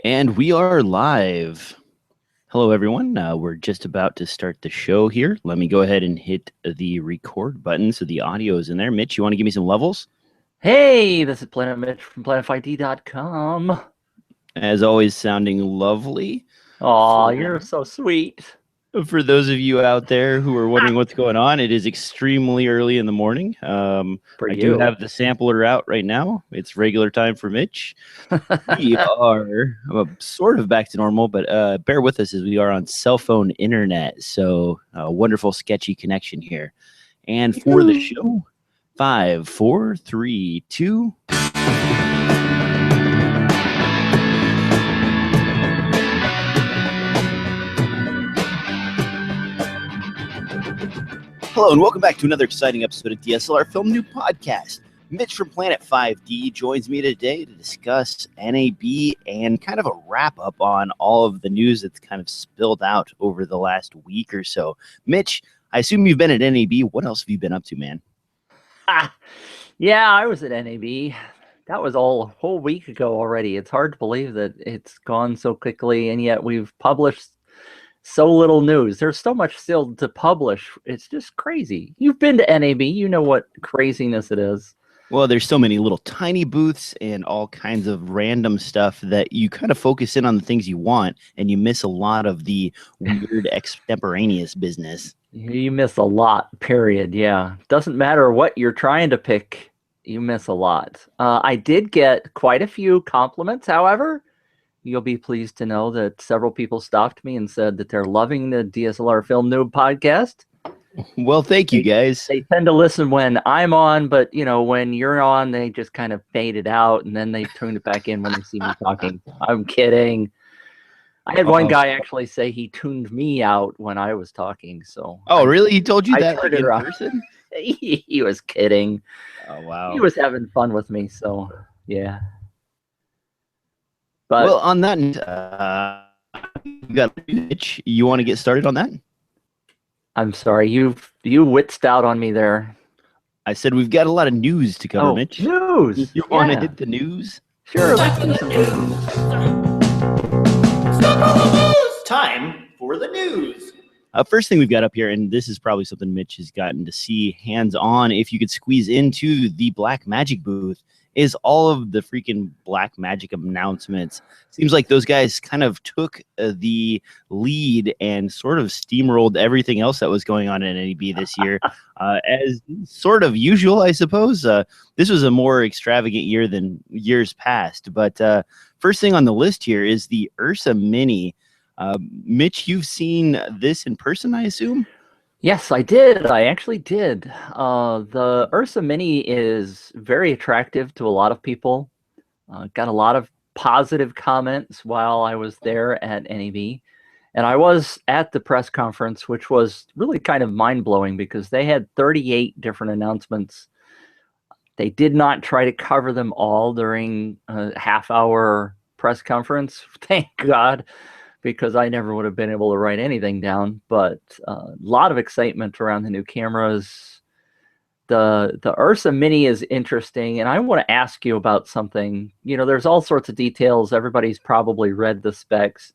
And we are live. Hello, everyone. We're just about to start the show here. Let me go ahead and hit the record button so the audio is in there. Mitch, you want to give me some levels? Hey, this is Planet Mitch from PlanetFID.com. As always, sounding lovely. Aw, you're so sweet. For those of you out there who are wondering what's going on, it is extremely early in the morning. For I you. do have the sampler out right now. It's regular time for Mitch. We are sort of back to normal, but bear with us as we are on cell phone internet. So a wonderful, sketchy connection here. And for the show, 5, 4, 3, 2. Hello, and welcome back to another exciting episode of DSLR Film Noob Podcast. Mitch from Planet 5D joins me today to discuss NAB and kind of a wrap-up on all of the news that's kind of spilled out over the last week or so. Mitch, I assume you've been at NAB. What else have you been up to, man? Yeah, I was at NAB. That was all a whole week ago already. It's hard to believe that it's gone so quickly, and yet we've published so little news. There's so much still to publish. It's just crazy. You've been to NAB. You know what craziness it is. Well, there's so many little tiny booths and all kinds of random stuff that you kind of focus in on the things you want, and you miss a lot of the weird extemporaneous business. You miss a lot, period. Yeah. Doesn't matter what you're trying to pick, you miss a lot. I did get quite a few compliments, however. You'll be pleased to know that several people stopped me and said that they're loving the DSLR Film Noob podcast. Well, thank you, guys. They tend to listen when I'm on, but when you're on, they just kind of fade it out, and then they tune it back in when they see me talking. I'm kidding. I had one guy actually say he tuned me out when I was talking. So. Oh, really? He told you that like in person? He was kidding. Oh, wow. He was having fun with me. So, yeah. But well, on that, you got Mitch. You want to get started on that? I'm sorry, you witzed out on me there. I said we've got a lot of news to cover, Mitch. News. You want to hit the news? Sure. Let's do some news. Time for the news. First thing we've got up here, and this is probably something Mitch has gotten to see hands-on, if you could squeeze into the Blackmagic booth, is all of the freaking Blackmagic announcements. Seems like those guys kind of took the lead and sort of steamrolled everything else that was going on in NAB this year. As sort of usual, I suppose. This was a more extravagant year than years past. But first thing on the list here is the Ursa Mini. Mitch, you've seen this in person, I assume? Yes, I did. I actually did. The Ursa Mini is very attractive to a lot of people. Got a lot of positive comments while I was there at NAB. And I was at the press conference, which was really kind of mind-blowing because they had 38 different announcements. They did not try to cover them all during a half-hour press conference. Thank God, because I never would have been able to write anything down. But a lot of excitement around the new cameras. The Ursa Mini is interesting, and I want to ask you about something. There's all sorts of details. Everybody's probably read the specs.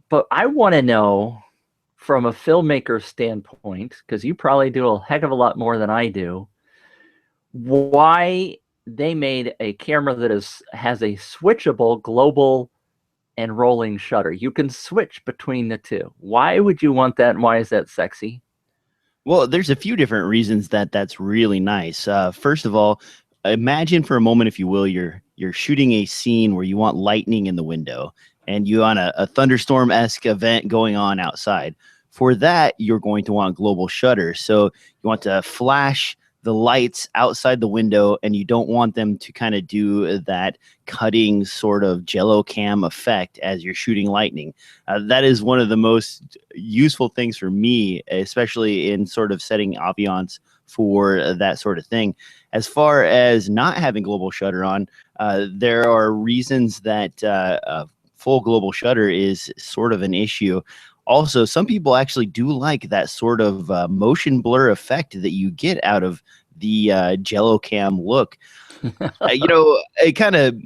But I want to know, from a filmmaker standpoint, because you probably do a heck of a lot more than I do, why they made a camera that has a switchable global and rolling shutter. You can switch between the two. Why would you want that, and why is that sexy? Well, there's a few different reasons that's really nice. First of all, imagine for a moment, if you will, you're shooting a scene where you want lightning in the window, and you on a thunderstorm-esque event going on outside. For that, you're going to want global shutter. So you want to flash the lights outside the window, and you don't want them to kind of do that cutting sort of jello cam effect as you're shooting lightning. That is one of the most useful things for me, especially in sort of setting ambiance for that sort of thing. As far as not having global shutter on, there are reasons that full global shutter is sort of an issue. Also, some people actually do like that sort of motion blur effect that you get out of the Jello cam look. It kind of,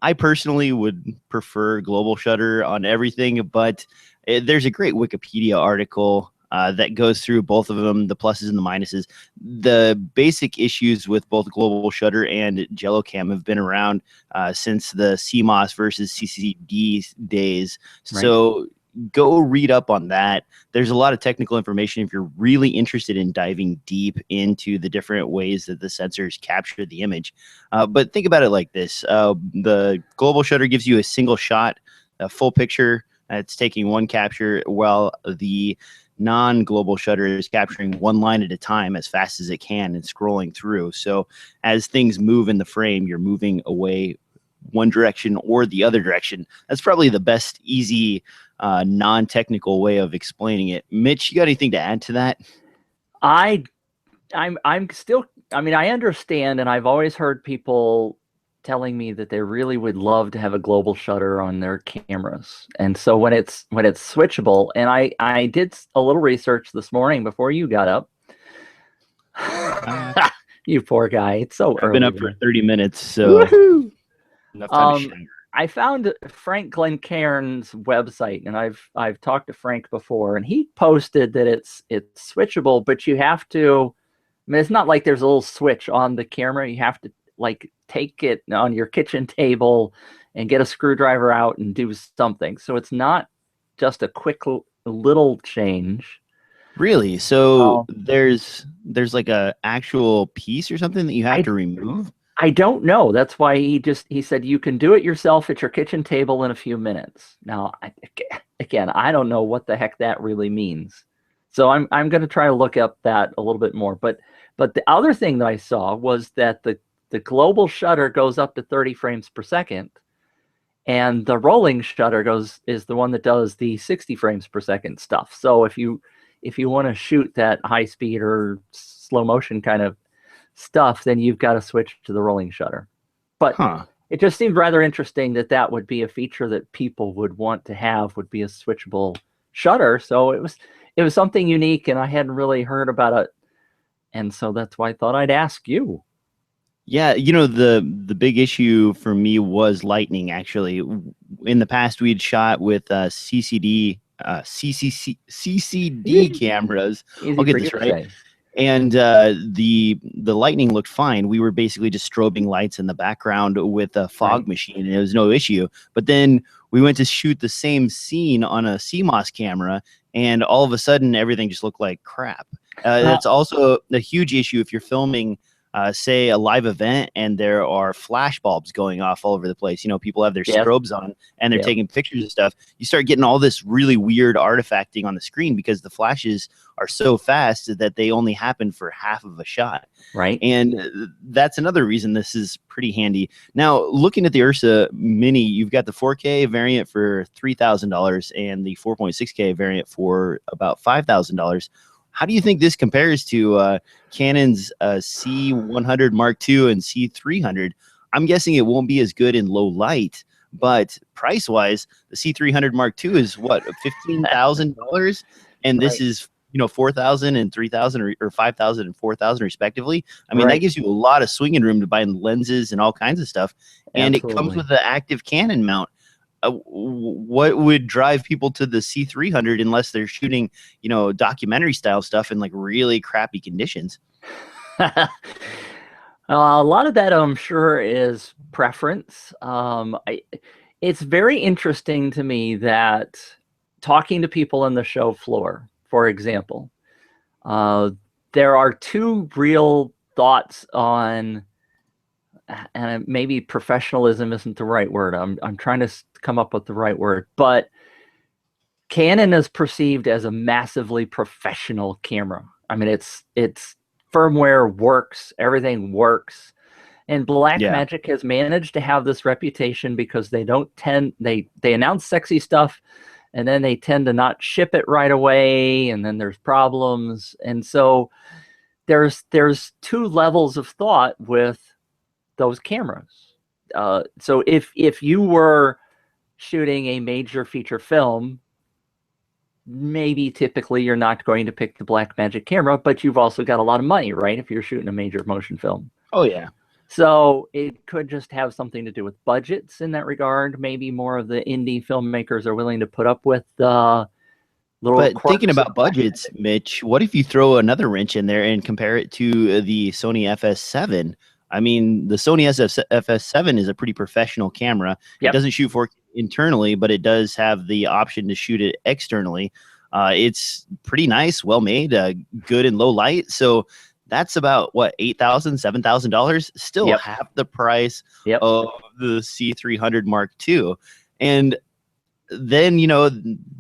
I personally would prefer global shutter on everything, but there's a great Wikipedia article that goes through both of them, the pluses and the minuses. The basic issues with both global shutter and Jello Cam have been around since the CMOS versus CCD days. Right. So go read up on that. There's a lot of technical information if you're really interested in diving deep into the different ways that the sensors capture the image. But think about it like this. The global shutter gives you a single shot, a full picture. It's taking one capture, while the non-global shutter is capturing one line at a time as fast as it can and scrolling through. So as things move in the frame, you're moving away one direction or the other direction. That's probably the best, easy, non-technical way of explaining it. Mitch, you got anything to add to that? I'm still, I mean, I understand, and I've always heard people telling me that they really would love to have a global shutter on their cameras. And so when it's switchable, and I did a little research this morning before you got up. You poor guy. It's so early. I've been up for 30 minutes, so enough time to shower. I found Frank Glencairn's website, and I've talked to Frank before, and he posted that it's switchable, but you have to, I mean, it's not like there's a little switch on the camera. You have to like take it on your kitchen table and get a screwdriver out and do something. So it's not just a quick little change. Really? So there's like a actual piece or something that you have to remove? I don't know. That's why he said you can do it yourself at your kitchen table in a few minutes. Now, again, I don't know what the heck that really means. So I'm going to try to look up that a little bit more. But the other thing that I saw was that the global shutter goes up to 30 frames per second, and the rolling shutter is the one that does the 60 frames per second stuff. So if you want to shoot that high speed or slow motion kind of stuff, then you've got to switch to the rolling shutter. But it just seemed rather interesting that would be a feature that people would want to have, would be a switchable shutter. So it was something unique, and I hadn't really heard about it, and so that's why I thought I'd ask you. Yeah, you know, the big issue for me was lightning. Actually, in the past we'd shot with CCD cameras. I'll get this right. And the lightning looked fine. We were basically just strobing lights in the background with a fog machine, and it was no issue. But then we went to shoot the same scene on a CMOS camera, and all of a sudden everything just looked like crap. That's also a huge issue if you're filming say a live event and there are flash bulbs going off all over the place. You know, people have their strobes on and they're taking pictures of stuff. You start getting all this really weird artifacting on the screen because the flashes are so fast that they only happen for half of a shot. Right. And that's another reason this is pretty handy. Now, looking at the Ursa Mini, you've got the 4K variant for $3,000 and the 4.6K variant for about $5,000. How do you think this compares to Canon's C100 Mark II and C300? I'm guessing it won't be as good in low light, but price-wise, the C300 Mark II is what, $15,000, and this is, you know, $4,000 and $3,000 or $5,000 and $4,000 respectively. I mean, that gives you a lot of swinging room to buy lenses and all kinds of stuff, and it comes with the active Canon mount. What would drive people to the C300 unless they're shooting, you know, documentary style stuff in like really crappy conditions? A lot of that, I'm sure, is preference. It's very interesting to me that talking to people on the show floor, for example, there are two real thoughts on, and maybe professionalism isn't the right word. I'm trying to come up with the right word, but Canon is perceived as a massively professional camera. I mean, it's firmware works, everything works, and Blackmagic has managed to have this reputation because they announce sexy stuff, and then they tend to not ship it right away, and then there's problems, and so there's two levels of thought with those cameras. So if you were shooting a major feature film, maybe typically you're not going to pick the Blackmagic camera, but you've also got a lot of money, right? If you're shooting a major motion film. Oh yeah. So it could just have something to do with budgets in that regard. Maybe more of the indie filmmakers are willing to put up with the little But thinking quirks of about budgets, Mitch, what if you throw another wrench in there and compare it to the Sony FS7? I mean, the Sony FS7 is a pretty professional camera. It Yep. doesn't shoot 4K internally, but it does have the option to shoot it externally. It's pretty nice, well made, good in low light. So that's about what, $8,000, $7,000, still Yep. half the price Yep. of the C300 Mark II. And then, you know,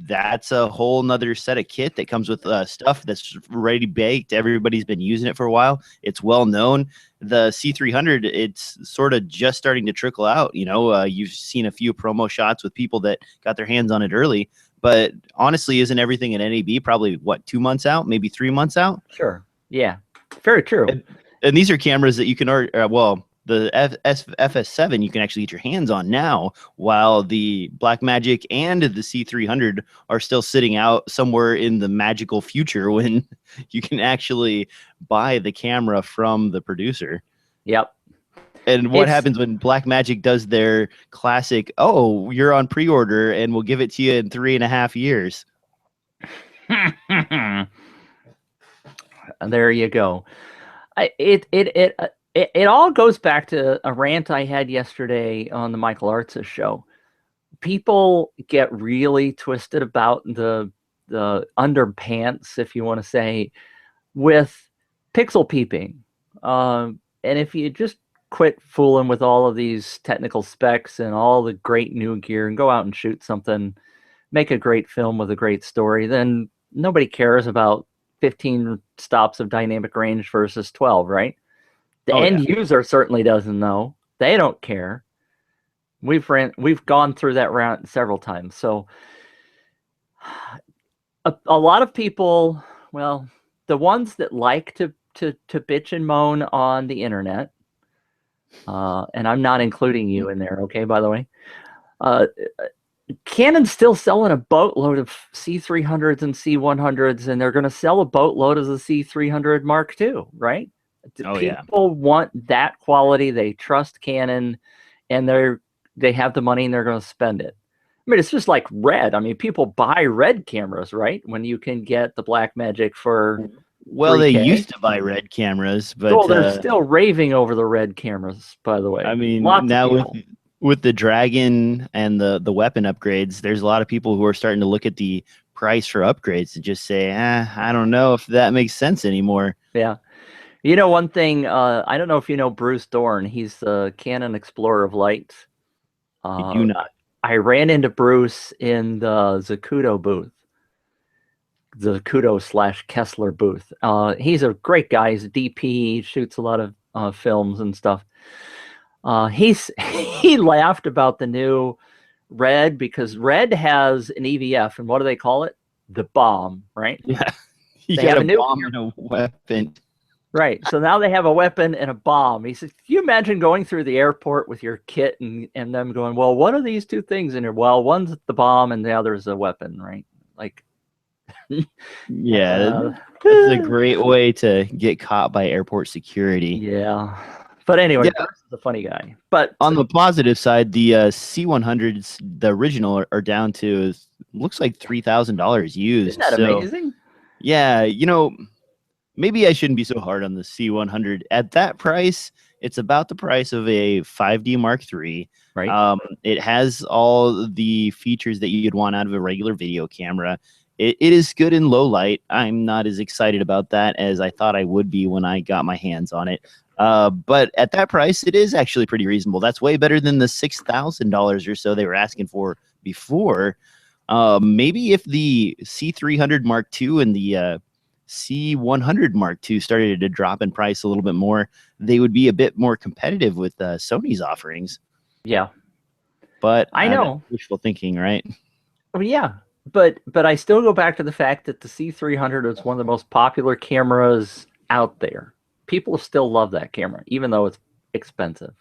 that's a whole nother set of kit that comes with stuff that's ready baked. Everybody's been using it for a while. It's well known. The C300, it's sort of just starting to trickle out. You know, you've seen a few promo shots with people that got their hands on it early. But honestly, isn't everything at NAB probably, what, 2 months out, maybe 3 months out? Sure. Yeah. Very true. And these are cameras that you can order, well, the FS7 you can actually get your hands on now, while the Blackmagic and the C300 are still sitting out somewhere in the magical future when you can actually buy the camera from the producer. Yep. And what happens when Blackmagic does their classic, oh, you're on pre-order and we'll give it to you in 3.5 years? There you go. It all goes back to a rant I had yesterday on the Michael Ursa show. People get really twisted about the underpants, if you want to say, with pixel peeping. And if you just quit fooling with all of these technical specs and all the great new gear and go out and shoot something, make a great film with a great story, then nobody cares about 15 stops of dynamic range versus 12, right? The end user certainly doesn't know. They don't care. We've gone through that round several times. So a lot of people, well, the ones that like to bitch and moan on the internet, and I'm not including you in there, okay, by the way. Canon's still selling a boatload of C300s and C100s, and they're going to sell a boatload of the C300 Mark II, right? People want that quality. They trust Canon, and they have the money and they're going to spend it. I mean, it's just like Red. I mean, people buy Red cameras, right? When you can get the Blackmagic for well, 3K. They used to buy Red cameras, but well, they're still raving over the Red cameras, by the way. I mean, now with the Dragon and the weapon upgrades, there's a lot of people who are starting to look at the price for upgrades and just say, I don't know if that makes sense anymore. Yeah. You know, one thing, I don't know if you know Bruce Dorn. He's the Canon Explorer of Light. I do not. I ran into Bruce in the Zacuto booth. The Zacuto/Kessler booth. He's a great guy. He's a DP. He shoots a lot of films and stuff. He laughed about the new Red because Red has an EVF, and what do they call it? The bomb, right? Yeah. You got a new bomb and a weapon. Right. So now they have a weapon and a bomb. He says, can you imagine going through the airport with your kit and them going, well, what are these two things in here? Well, one's the bomb and the other's a weapon, right? Like, yeah, that's a great way to get caught by airport security. Yeah. But anyway, Bruce is a funny guy. But on the positive side, the C100s, the original, are down to, looks like $3,000 used. Isn't that amazing? Yeah, you know, maybe I shouldn't be so hard on the C100. At that price, it's about the price of a 5D Mark III. Right. It has all the features that you'd want out of a regular video camera. It is good in low light. I'm not as excited about that as I thought I would be when I got my hands on it. But at that price, it is actually pretty reasonable. That's way better than the $6,000 or so they were asking for before. Maybe if the C300 Mark II and the C100 Mark II started to drop in price a little bit more, they would be a bit more competitive with Sony's offerings. Yeah. But I know. Wishful thinking, right? Well, yeah. But I still go back to the fact that the C300 is one of the most popular cameras out there. People still love that camera, even though it's expensive.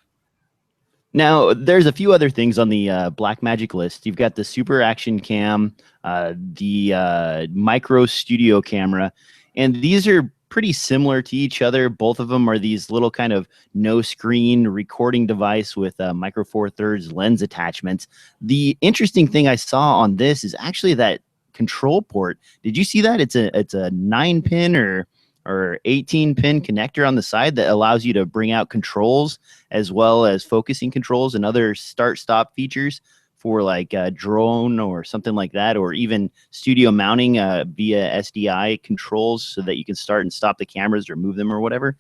Now, there's a few other things on the Blackmagic list. You've got the Super Action Cam, the Micro Studio camera, and these are pretty similar to each other. Both of them are these little kind of no screen recording device with micro four thirds lens attachments. The interesting thing I saw on this is actually that control port. Did you see that? It's a 9-pin or 18-pin connector on the side that allows you to bring out controls as well as focusing controls and other start-stop features for like a drone or something like that, or even studio mounting via SDI controls so that you can start and stop the cameras or move them or whatever.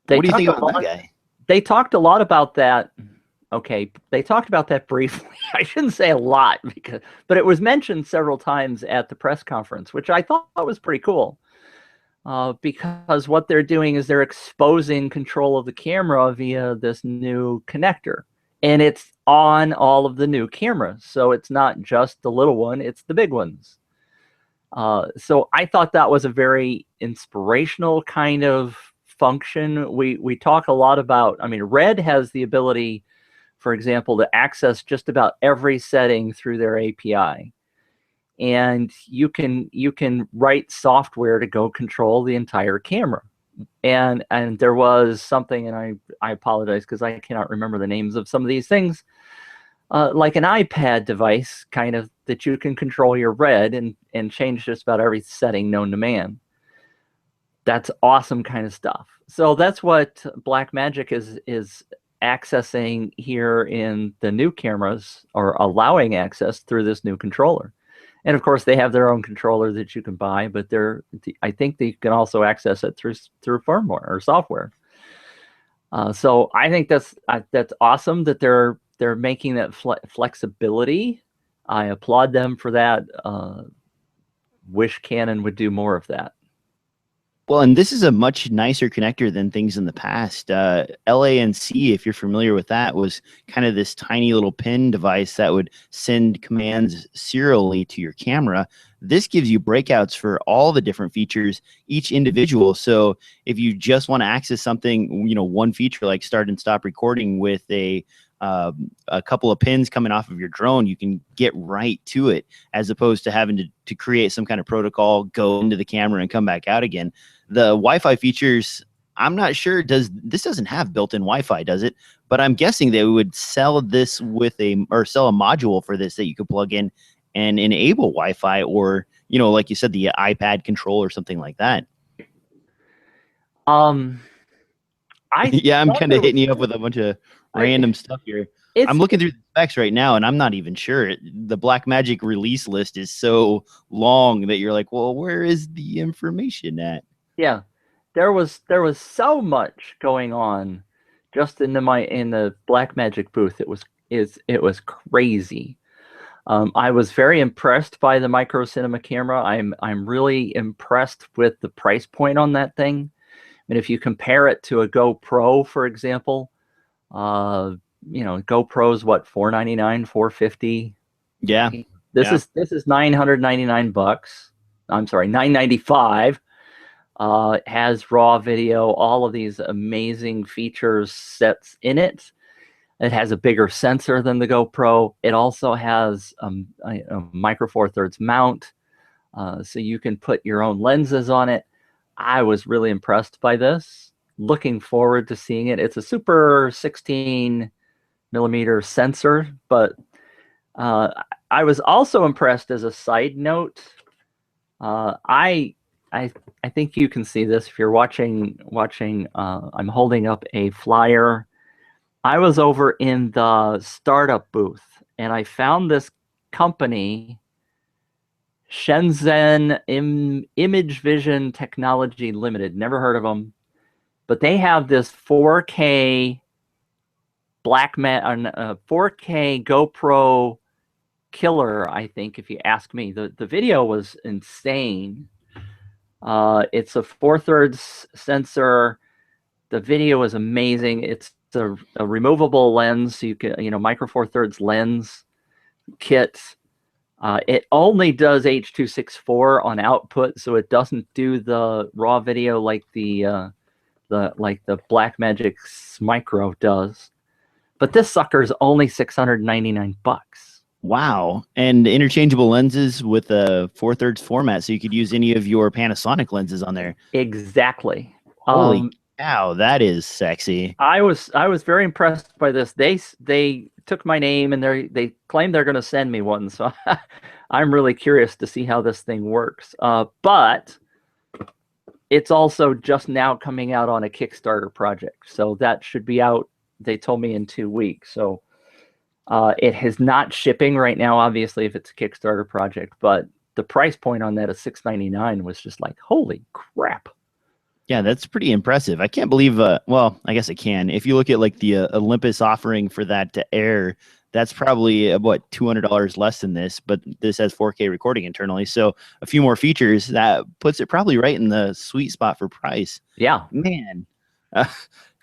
What do you think about that guy? They talked a lot about that. Okay, they talked about that briefly. I shouldn't say a lot, but it was mentioned several times at the press conference, which I thought was pretty cool. Because what they're doing is they're exposing control of the camera via this new connector. And it's on all of the new cameras. So it's not just the little one, it's the big ones. So I thought that was a very inspirational kind of function. We talk a lot about, I mean, Red has the ability, for example, to access just about every setting through their API. And you can write software to go control the entire camera. And there was something, and I apologize because I cannot remember the names of some of these things, like an iPad device kind of that you can control your Red and change just about every setting known to man. That's awesome kind of stuff. So that's what Blackmagic is accessing here in the new cameras, or allowing access through this new controller. And of course, they have their own controller that you can buy, but I think they can also access it through firmware or software. So I think that's awesome that they're making that flexibility. I applaud them for that. Wish Canon would do more of that. Well, and this is a much nicer connector than things in the past. LANC, if you're familiar with that, was kind of this tiny little pin device that would send commands serially to your camera. This gives you breakouts for all the different features, each individual. So if you just want to access something, one feature like start and stop recording with a couple of pins coming off of your drone, you can get right to it, as opposed to having to create some kind of protocol, go into the camera and come back out again. The Wi-Fi features, I'm not sure, this doesn't have built-in Wi-Fi, does it? But I'm guessing they would sell this sell a module for this that you could plug in and enable Wi-Fi, or, like you said, the iPad control or something like that. Yeah, I'm kind of hitting you up with a bunch of random stuff here. I'm looking through the specs right now, and I'm not even sure. The Blackmagic release list is so long that you're like, well, where is the information at? Yeah, there was so much going on just in the Blackmagic booth. It was crazy. I was very impressed by the micro cinema camera. I'm really impressed with the price point on that thing. I mean, if you compare it to a GoPro, for example, GoPro's what, $499, $450? Yeah. This is $999. I'm sorry, $995. It has raw video, all of these amazing features sets in it. It has a bigger sensor than the GoPro. It also has a micro four thirds mount, so you can put your own lenses on it. I was really impressed by this. Looking forward to seeing it. It's a super 16 millimeter sensor, but I was also impressed as a side note. I think you can see this if you're watching. I'm holding up a flyer. I was over in the startup booth, and I found this company, Shenzhen Image Vision Technology Limited. Never heard of them, but they have this 4K 4K GoPro killer, I think, if you ask me. The video was insane. It's a 4/3 sensor. The video is amazing. It's a removable lens, so you can, micro 4/3 lens kit. It only does H.264 on output, so it doesn't do the raw video like the Blackmagic Micro does. But this sucker is only $699. Wow. And interchangeable lenses with a 4/3 format, so you could use any of your Panasonic lenses on there. Exactly. Holy cow, that is sexy. I was very impressed by this. They took my name and they claim they're going to send me one, so I'm really curious to see how this thing works. But it's also just now coming out on a Kickstarter project, so that should be out. They told me in 2 weeks, so it is not shipping right now. Obviously, if it's a Kickstarter project, but the price point on that of $6.99 was just like, holy crap. Yeah, that's pretty impressive. I can't believe, well, I guess I can. If you look at like the Olympus offering for that to Air, that's probably what, $200 less than this, but this has 4K recording internally. So a few more features that puts it probably right in the sweet spot for price. Yeah, Man, I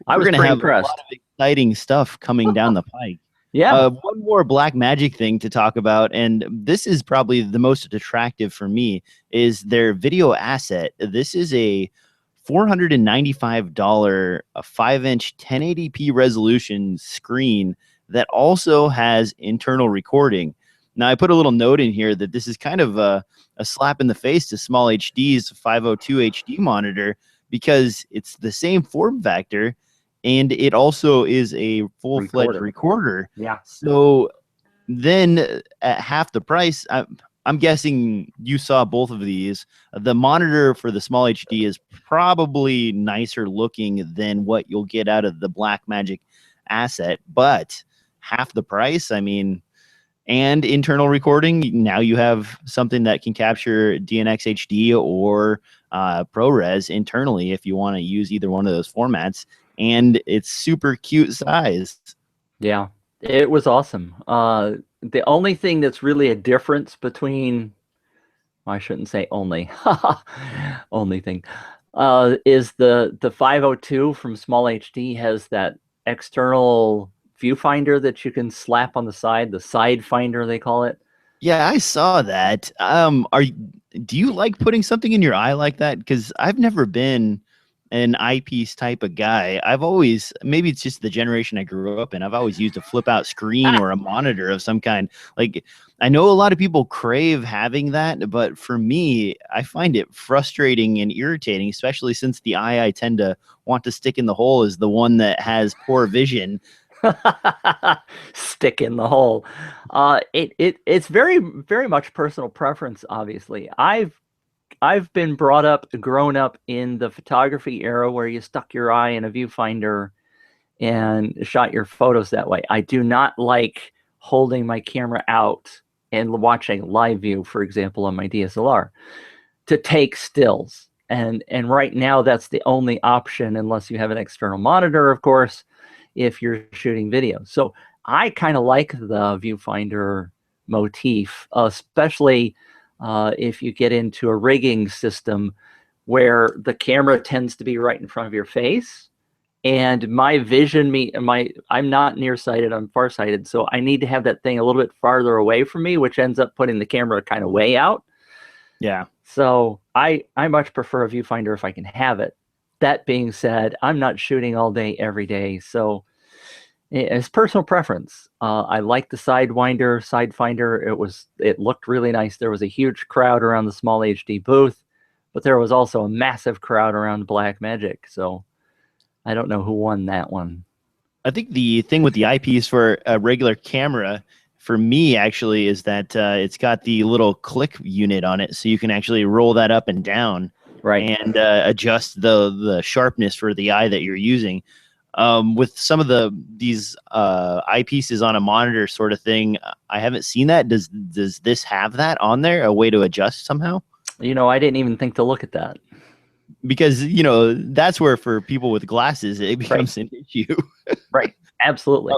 we're was going to pretty have impressed. a lot of exciting stuff coming down the pike. Yeah. One more Blackmagic thing to talk about, and this is probably the most attractive for me, is their video asset. This is a $495 a 5-inch 1080p resolution screen that also has internal recording. Now, I put a little note in here that this is kind of a slap in the face to Small HD's 502 HD monitor, because it's the same form factor and it also is a full-fledged recorder. Yeah. So then at half the price, I'm guessing you saw both of these. The monitor for the Small HD is probably nicer looking than what you'll get out of the Blackmagic asset, but half the price, I mean, and internal recording, now you have something that can capture DNX HD or ProRes internally if you want to use either one of those formats, and it's super cute size. Yeah, it was awesome. The only thing that's really a difference between, I shouldn't say only, only thing, is the 502 from Small HD has that external viewfinder that you can slap on the side finder they call it. Yeah, I saw that. Do you like putting something in your eye like that? Because I've never been an eyepiece type of guy. I've always, maybe it's just the generation I grew up in, I've always used a flip out screen or a monitor of some kind. Like, I know a lot of people crave having that, but for me, I find it frustrating and irritating, especially since the eye I tend to want to stick in the hole is the one that has poor vision. Stick in the hole. It's very much personal preference. Obviously, I've been grown up in the photography era where you stuck your eye in a viewfinder and shot your photos that way. I do not like holding my camera out and watching live view, for example, on my DSLR to take stills. And right now that's the only option, unless you have an external monitor, of course, if you're shooting video. So I kind of like the viewfinder motif, especially if you get into a rigging system where the camera tends to be right in front of your face. And my vision, I'm not nearsighted, I'm farsighted. So I need to have that thing a little bit farther away from me, which ends up putting the camera kind of way out. Yeah. So I much prefer a viewfinder if I can have it. That being said, I'm not shooting all day, every day. So it's personal preference. I like the side finder. It looked really nice. There was a huge crowd around the Small HD booth, but there was also a massive crowd around Blackmagic. So I don't know who won that one. I think the thing with the eyepiece for a regular camera, for me, actually, is that it's got the little click unit on it, so you can actually roll that up and down, right, and adjust the sharpness for the eye that you're using. With some of these eyepieces on a monitor sort of thing, I haven't seen that. Does this have that on there? A way to adjust somehow? You know, I didn't even think to look at that. Because, that's where for people with glasses, it becomes an issue. Right. Absolutely.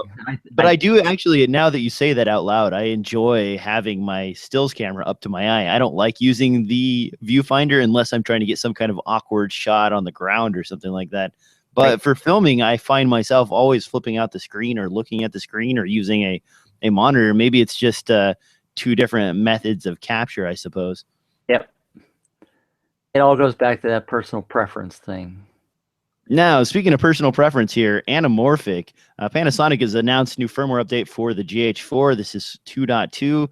But I do actually, now that you say that out loud, I enjoy having my stills camera up to my eye. I don't like using the viewfinder unless I'm trying to get some kind of awkward shot on the ground or something like that. But for filming, I find myself always flipping out the screen or looking at the screen or using a monitor. Maybe it's just two different methods of capture, I suppose. Yep. It all goes back to that personal preference thing. Now, speaking of personal preference here, anamorphic. Panasonic has announced new firmware update for the GH4. This is 2.2.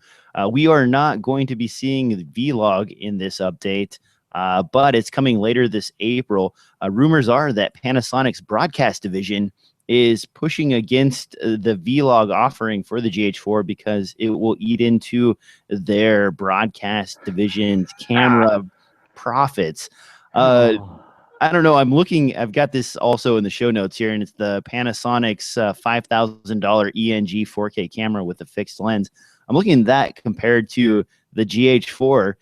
We are not going to be seeing the vlog in this update, but it's coming later this April. Rumors are that Panasonic's broadcast division is pushing against the vlog offering for the GH4 because it will eat into their broadcast division's camera profits. Oh. I don't know. I'm looking. I've got this also in the show notes here, and it's the Panasonic's $5,000 ENG 4K camera with a fixed lens. I'm looking at that compared to the GH4,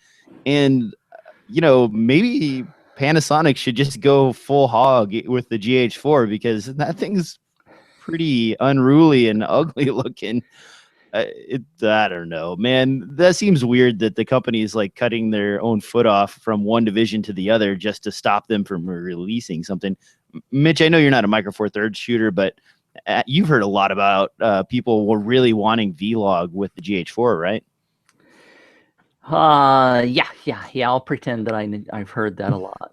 and maybe Panasonic should just go full hog with the GH4 because that thing's pretty unruly and ugly looking. I don't know, man. That seems weird that the company is like cutting their own foot off from one division to the other just to stop them from releasing something. Mitch, I know you're not a Micro Four Thirds shooter, but you've heard a lot about people were really wanting vlog with the GH4, right? Yeah. I'll pretend that I've heard that a lot.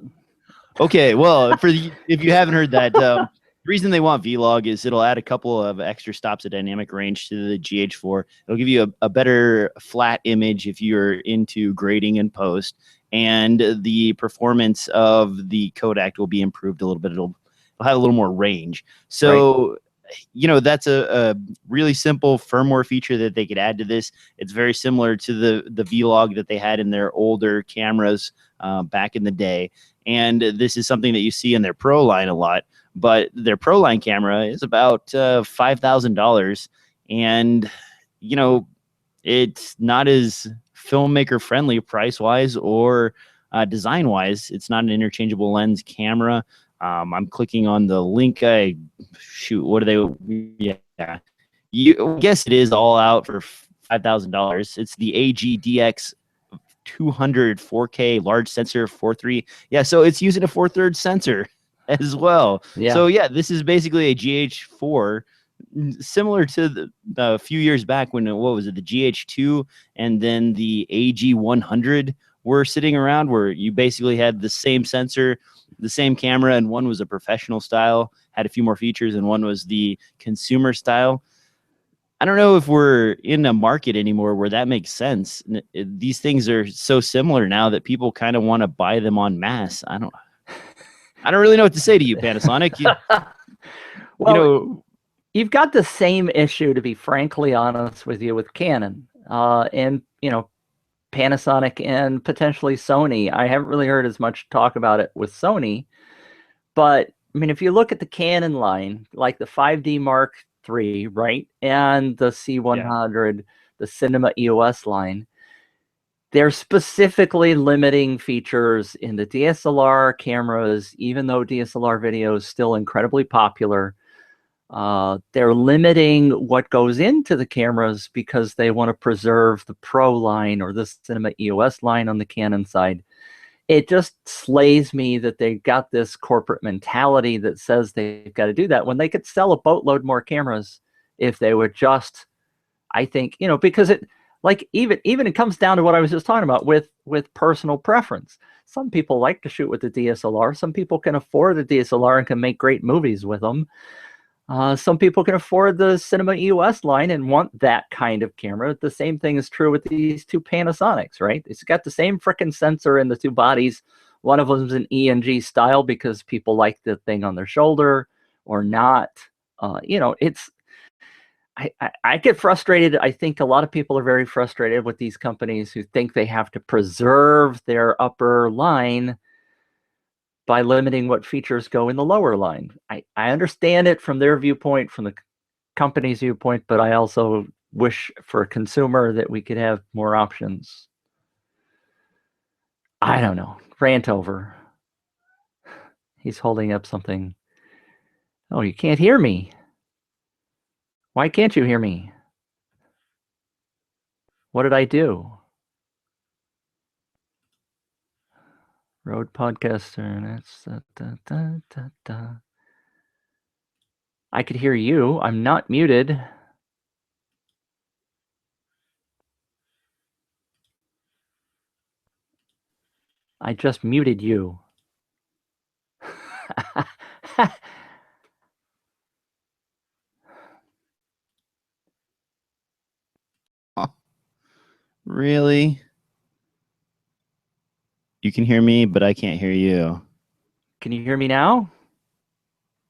Okay, well, if you haven't heard that, the reason they want vlog is it'll add a couple of extra stops of dynamic range to the GH4. It'll give you a better flat image if you're into grading and post, and the performance of the codec will be improved a little bit. It'll have a little more range. So, that's a really simple firmware feature that they could add to this. It's very similar to the vlog that they had in their older cameras back in the day. And this is something that you see in their Pro line a lot. But their Pro line camera is about $5,000. And, it's not as filmmaker friendly price wise or design wise. It's not an interchangeable lens camera. I'm clicking on the link. What do they? Yeah, I guess it is all out for $5,000. It's the AGDX 200 4K large sensor 4.3. Yeah, so it's using a 4/3 sensor as well. Yeah. So yeah, this is basically a GH4 similar to the few years back when what was it, the GH2 and then the AG100 were sitting around, where you basically had the same sensor, the same camera, and one was a professional style, had a few more features, and one was the consumer style. I don't know if we're in a market anymore where that makes sense. These things are so similar now that people kind of want to buy them en masse. I don't really know what to say to you, Panasonic. Well, you've got the same issue, to be frankly honest with you, with Canon and Panasonic and potentially Sony. I haven't really heard as much talk about it with Sony, but I mean, if you look at the Canon line, like the 5D Mark III, right, and the C100, the Cinema EOS line, they're specifically limiting features in the DSLR cameras, even though DSLR video is still incredibly popular. They're limiting what goes into the cameras because they want to preserve the Pro line or the Cinema EOS line on the Canon side. It just slays me that they've got this corporate mentality that says they've got to do that when they could sell a boatload more cameras if they would just, I think, because it, like, even it comes down to what I was just talking about with personal preference. Some people like to shoot with the DSLR. Some people can afford a DSLR and can make great movies with them. Some people can afford the Cinema EOS line and want that kind of camera. The same thing is true with these two Panasonics, right? It's got the same frickin' sensor in the two bodies. One of them's an ENG style because people like the thing on their shoulder or not. It's, I get frustrated. I think a lot of people are very frustrated with these companies who think they have to preserve their upper line by limiting what features go in the lower line. I understand it from their viewpoint, from the company's viewpoint, but I also wish for a consumer that we could have more options. I don't know. Rant over. He's holding up something. Oh, you can't hear me. Why can't you hear me? What did I do? Road podcaster. That's I could hear you. I'm not muted. I just muted you. Really? You can hear me, but I can't hear you. Can you hear me now?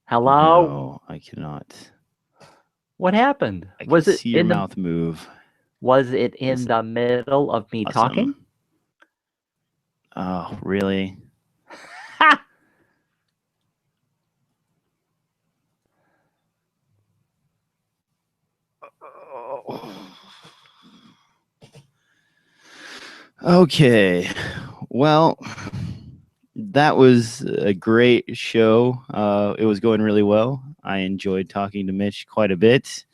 Hello? No, I cannot. What happened? I can Was it see your in the mouth move. was it It's in the middle of me talking? Oh, really? Ha! Okay. Well, that was a great show. It was going really well. I enjoyed talking to Mitch quite a bit.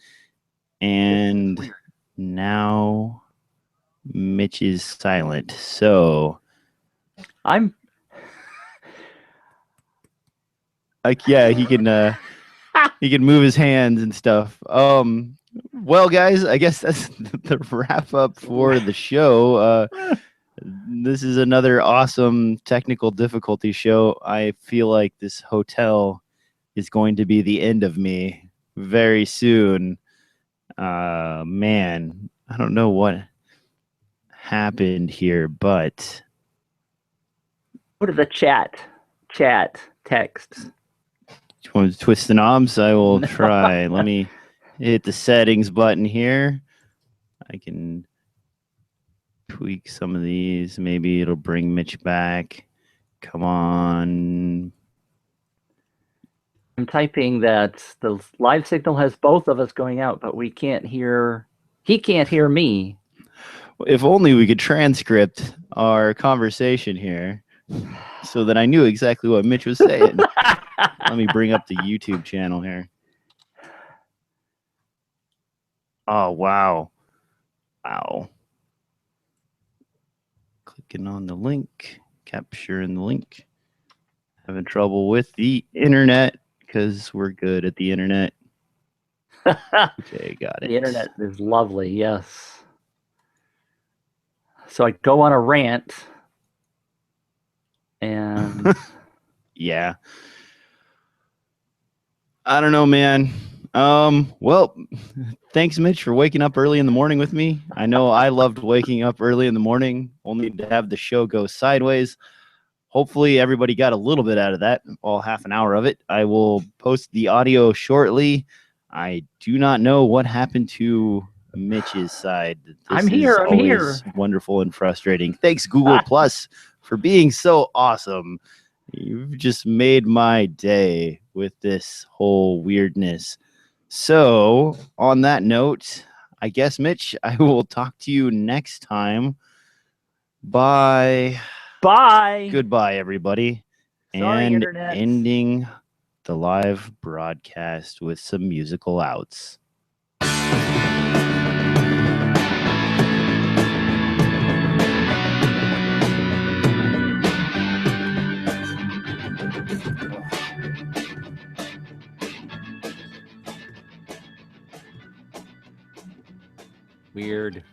And now Mitch is silent. So, I'm like, yeah, he can move his hands and stuff. Well, guys, I guess that's the wrap up for the show. This is another awesome technical difficulty show. I feel like this hotel is going to be the end of me very soon. Man, I don't know what happened here, but go to the chat text. you want to twist the knobs? I will No. try. Let me hit the settings button here. I can tweak some of these. Maybe it'll bring Mitch back. Come on. I'm typing that the live signal has both of us going out, but we can't hear. He can't hear me. If only we could transcript our conversation here so that I knew exactly what Mitch was saying. Let me bring up the YouTube channel here. Oh, wow. Wow. Clicking on the link, capturing the link. Having trouble with the internet because we're good at the internet. Okay, got it. The internet is lovely, yes. So I go on a rant and yeah. I don't know, man. Well, thanks, Mitch, for waking up early in the morning with me. I know I loved waking up early in the morning, only to have the show go sideways. Hopefully, everybody got a little bit out of that, all half an hour of it. I will post the audio shortly. I do not know what happened to Mitch's side. I'm here. Wonderful and frustrating. Thanks, Google Plus, for being so awesome. You've just made my day with this whole weirdness. So, on that note, I guess, Mitch, I will talk to you next time. Bye. Bye. Goodbye, everybody. Sorry, and internet. Ending the live broadcast with some musical outs. Weird.